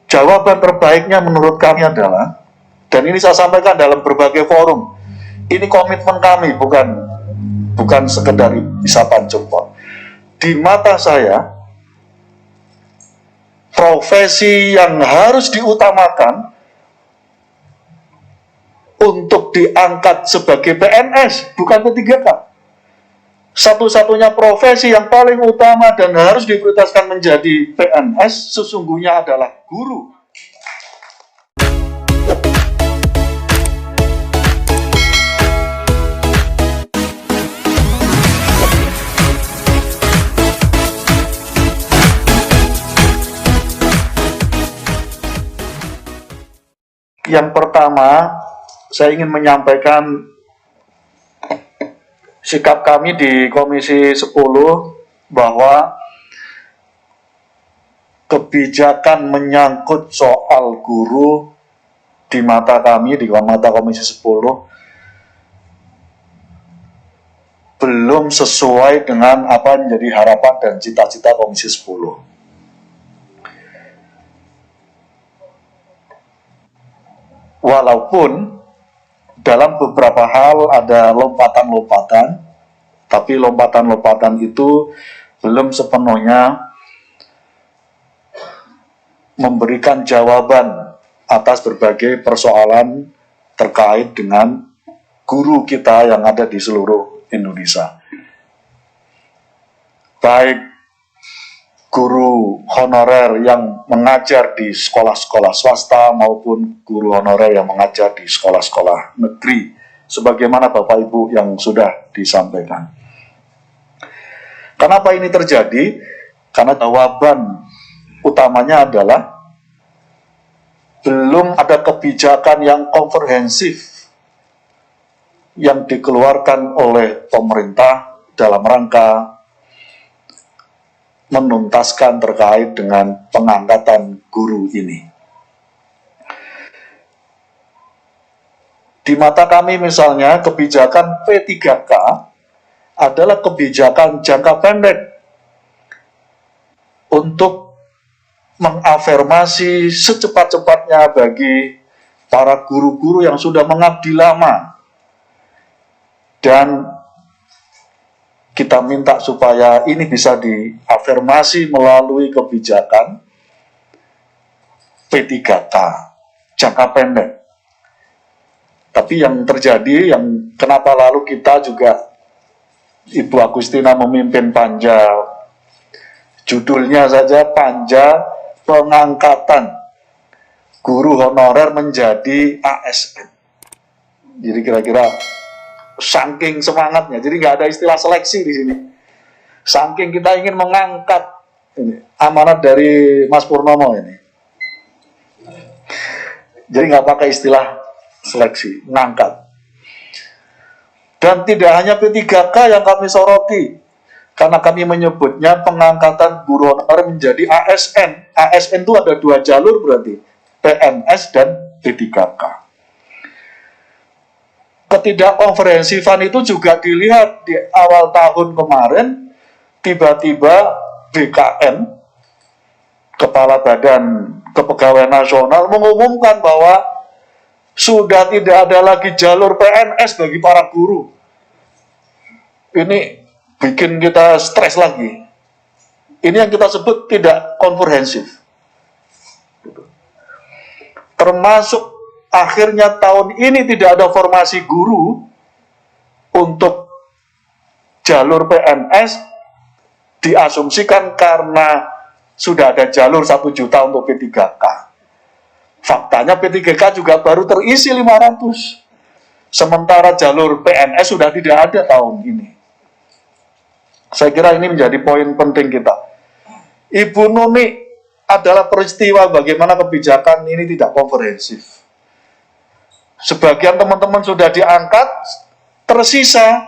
jawaban terbaiknya menurut kami adalah, dan ini saya sampaikan dalam berbagai forum, ini komitmen kami, bukan sekedar isapan jempol. Di mata saya, profesi yang harus diutamakan untuk diangkat sebagai PNS, bukan P3K. Satu-satunya profesi yang paling utama dan harus diprioritaskan menjadi PNS sesungguhnya adalah guru. Yang pertama, saya ingin menyampaikan sikap kami di Komisi 10 bahwa kebijakan menyangkut soal guru di mata kami, di mata Komisi 10, belum sesuai dengan apa yang menjadi harapan dan cita-cita Komisi 10. Walaupun dalam beberapa hal ada lompatan-lompatan, tapi lompatan-lompatan itu belum sepenuhnya memberikan jawaban atas berbagai persoalan terkait dengan guru kita yang ada di seluruh Indonesia. Baik guru honorer yang mengajar di sekolah-sekolah swasta maupun guru honorer yang mengajar di sekolah-sekolah negeri, sebagaimana Bapak Ibu yang sudah disampaikan. Kenapa ini terjadi? Karena jawaban utamanya adalah belum ada kebijakan yang komprehensif yang dikeluarkan oleh pemerintah dalam rangka menuntaskan terkait dengan pengangkatan guru ini. Di mata kami misalnya kebijakan P3K adalah kebijakan jangka pendek untuk mengafirmasi secepat-cepatnya bagi para guru-guru yang sudah mengabdi lama, dan kita minta supaya ini bisa diafirmasi melalui kebijakan P3K jangka pendek. Tapi yang terjadi, yang kenapa lalu kita juga, Ibu Agustina memimpin panja, judulnya saja panja pengangkatan guru honorer menjadi ASN. Jadi kira-kira saking semangatnya, jadi nggak ada istilah seleksi di sini. Saking kita ingin mengangkat ini, amanat dari Mas Purnomo ini. Jadi nggak pakai istilah seleksi, mengangkat. Dan tidak hanya P3K yang kami soroti, karena kami menyebutnya pengangkatan guru honorer menjadi ASN. ASN itu ada dua jalur berarti, PNS dan P3K. Ketidakkomprehensifan itu juga dilihat di awal tahun kemarin, tiba-tiba BKN, Kepala Badan Kepegawaian Nasional, mengumumkan bahwa sudah tidak ada lagi jalur PNS bagi para guru. Ini bikin kita stres lagi. Ini yang kita sebut tidak komprehensif. Termasuk akhirnya tahun ini tidak ada formasi guru untuk jalur PNS, diasumsikan karena sudah ada jalur 1 juta untuk P3K. Faktanya P3K juga baru terisi 500. Sementara jalur PNS sudah tidak ada tahun ini. Saya kira ini menjadi poin penting kita. Ibu Nuni adalah peristiwa bagaimana kebijakan ini tidak komprehensif. Sebagian teman-teman sudah diangkat, tersisa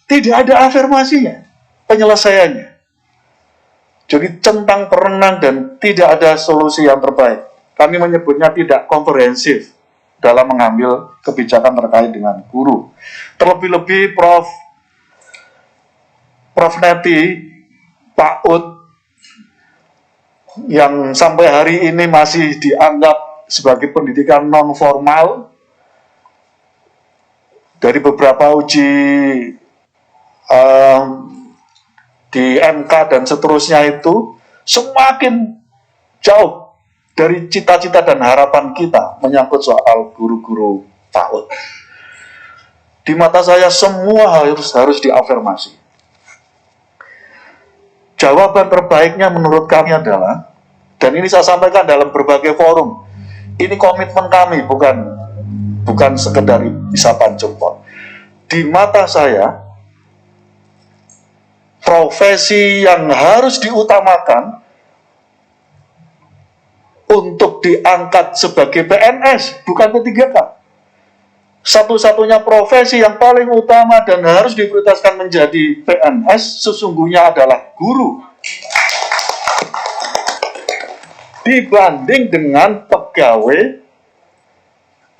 tidak ada afirmasinya, penyelesaiannya. Jadi centang perenang dan tidak ada solusi yang terbaik. Kami menyebutnya tidak komprehensif dalam mengambil kebijakan terkait dengan guru. Terlebih-lebih Prof. Neti, Pak Ud, yang sampai hari ini masih dianggap sebagai pendidikan non formal. Dari beberapa uji di MK dan seterusnya itu semakin jauh dari cita-cita dan harapan kita menyangkut soal guru-guru PAUD. Di mata saya semua harus diafirmasi. Jawaban terbaiknya menurut kami adalah, dan ini saya sampaikan dalam berbagai forum, ini komitmen kami, bukan sekedar isapan jempol. Di mata saya, profesi yang harus diutamakan untuk diangkat sebagai PNS, bukan P3K. Satu-satunya profesi yang paling utama dan harus diprioritaskan menjadi PNS sesungguhnya adalah guru. Dibanding dengan pegawai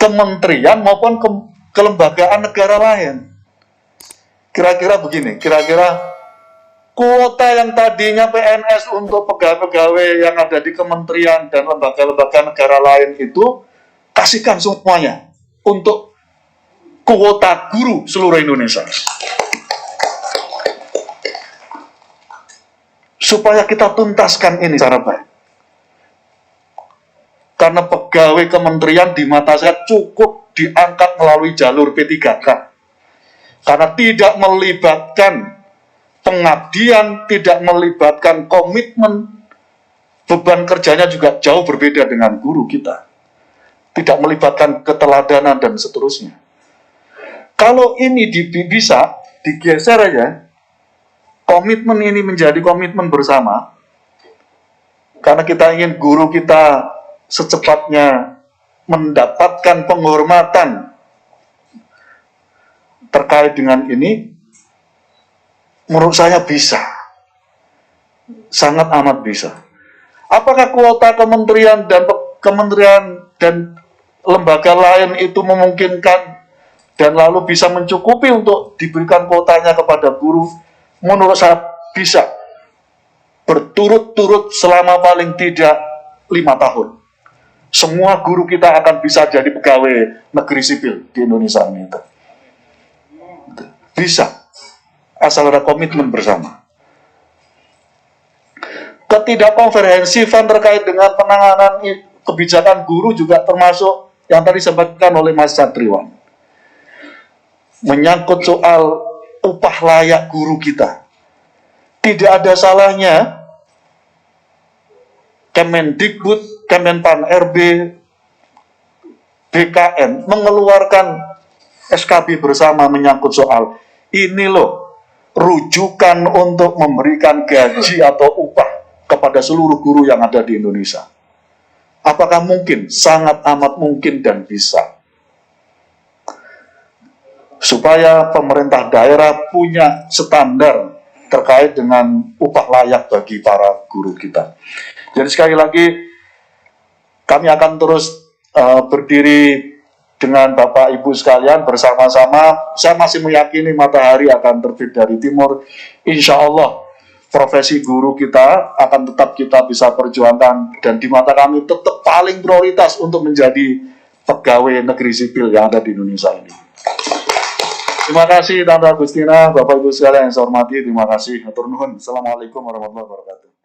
kementerian maupun kelembagaan negara lain. Kira-kira begini, kira-kira kuota yang tadinya PNS untuk pegawai-pegawai yang ada di kementerian dan lembaga-lembaga negara lain itu kasihkan semuanya untuk kuota guru seluruh Indonesia. Supaya kita tuntaskan ini secara baik. Karena pegawai kementerian di mata saya cukup diangkat melalui jalur P3K. Karena tidak melibatkan pengabdian, tidak melibatkan komitmen, beban kerjanya juga jauh berbeda dengan guru kita. Tidak melibatkan keteladanan dan seterusnya. Kalau ini bisa digeser aja, komitmen ini menjadi komitmen bersama, karena kita ingin guru kita secepatnya mendapatkan penghormatan terkait dengan ini, menurut saya bisa. Sangat amat bisa. Apakah kuota kementerian dan lembaga lain itu memungkinkan dan lalu bisa mencukupi untuk diberikan kuotanya kepada guru? Menurut saya bisa. Berturut-turut selama paling tidak 5 tahun. Semua guru kita akan bisa jadi pegawai negeri sipil di Indonesia ini. Bisa. Asal ada komitmen bersama. Ketidakkomprehensifan terkait dengan penanganan kebijakan guru juga termasuk yang tadi disampaikan oleh Mas Satriwan. Menyangkut soal upah layak guru kita. Tidak ada salahnya Kemendikbud, Kemenpan RB, BKN mengeluarkan SKB bersama menyangkut soal ini loh, rujukan untuk memberikan gaji atau upah kepada seluruh guru yang ada di Indonesia. Apakah mungkin? Sangat amat mungkin dan bisa. Supaya pemerintah daerah punya standar terkait dengan upah layak bagi para guru kita. Jadi sekali lagi, kami akan terus berdiri dengan Bapak Ibu sekalian bersama-sama. Saya masih meyakini matahari akan terbit dari timur. Insya Allah profesi guru kita akan tetap kita bisa perjuangkan, dan di mata kami tetap paling prioritas untuk menjadi pegawai negeri sipil yang ada di Indonesia ini. Terima kasih Tante Agustina, Bapak Ibu sekalian yang saya hormati, terima kasih. Hatur nuhun. Assalamualaikum warahmatullahi wabarakatuh.